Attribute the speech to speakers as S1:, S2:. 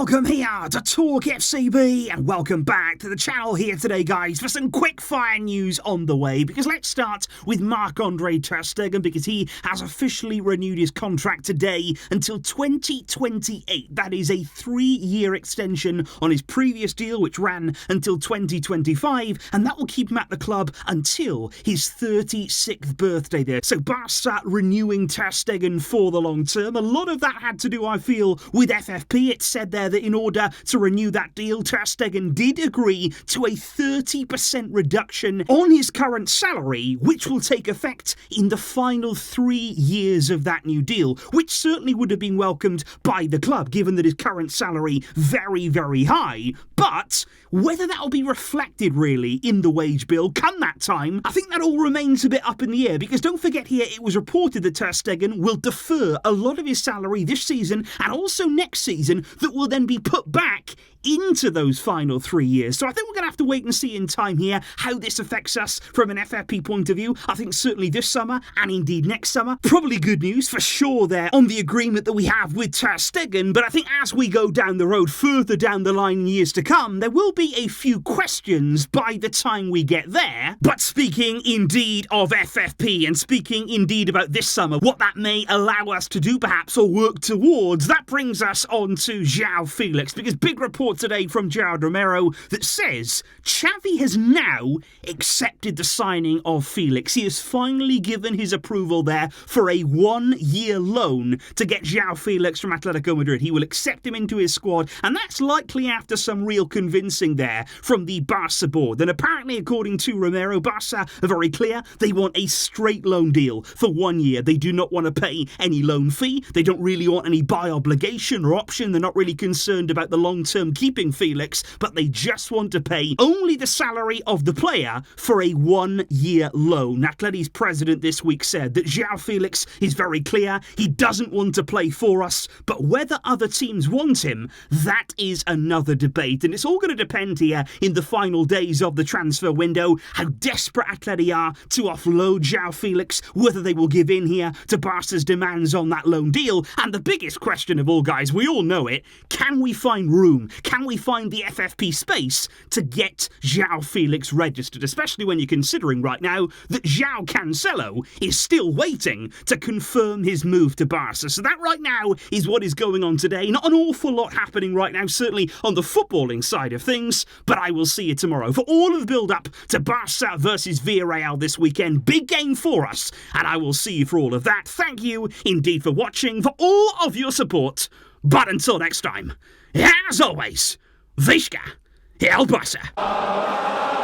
S1: Welcome here to TalkFCB and welcome back to the channel here today, guys, for some quick fire news on the way. Because let's start with Marc-Andre Ter Stegen, because he has officially renewed his contract today until 2028. That is a 3-year extension on his previous deal, which ran until 2025, and that will keep him at the club until his 36th birthday there. So Barça renewing Ter Stegen for the long term. A lot of that had to do, I feel, with FFP. It said there that in order to renew that deal, Ter Stegen did agree to a 30% reduction on his current salary, which will take effect in the final 3 years of that new deal, which certainly would have been welcomed by the club, given that his current salary very, very high. But whether that will be reflected really in the wage bill come that time, I think that all remains a bit up in the air, because don't forget here, it was reported that Ter Stegen will defer a lot of his salary this season and also next season that will then be put back into those final 3 years. So I think we're going to have to wait and see in time here how this affects us from an FFP point of view. I think certainly this summer and indeed next summer, probably good news for sure there on the agreement that we have with Ter Stegen. But I think as we go down the road further down the line in years to come, there will be a few questions by the time we get there. But speaking indeed of FFP and speaking indeed about this summer, what that may allow us to do perhaps or work towards, that brings us on to Joao Felix, because big report today from Gerard Romero that says Xavi has now accepted the signing of Felix. He has finally given his approval there for a 1-year loan to get Joao Felix from Atletico Madrid. He will accept him into his squad, and that's likely after some real convincing there from the Barça board. And apparently, according to Romero, Barça are very clear. They want a straight loan deal for 1 year. They do not want to pay any loan fee. They don't really want any buy obligation or option. They're not really concerned about the long-term keeping Felix, but they just want to pay only the salary of the player for a 1-year loan. Atleti's president this week said that Joao Felix is very clear. He doesn't want to play for us, but whether other teams want him, that is another debate. And it's all going to depend here in the final days of the transfer window, how desperate Atleti are to offload Joao Felix, whether they will give in here to Barca's demands on that loan deal. And the biggest question of all, guys, we all know it, can we find room? Can we find the FFP space to get Joao Felix registered, especially when you're considering right now that Joao Cancelo is still waiting to confirm his move to Barca. So that right now is what is going on today. Not an awful lot happening right now, certainly on the footballing side of things, but I will see you tomorrow for all of the build-up to Barca versus Villarreal this weekend. Big game for us, and I will see you for all of that. Thank you indeed for watching, for all of your support. But until next time, as always, Visca el Barça.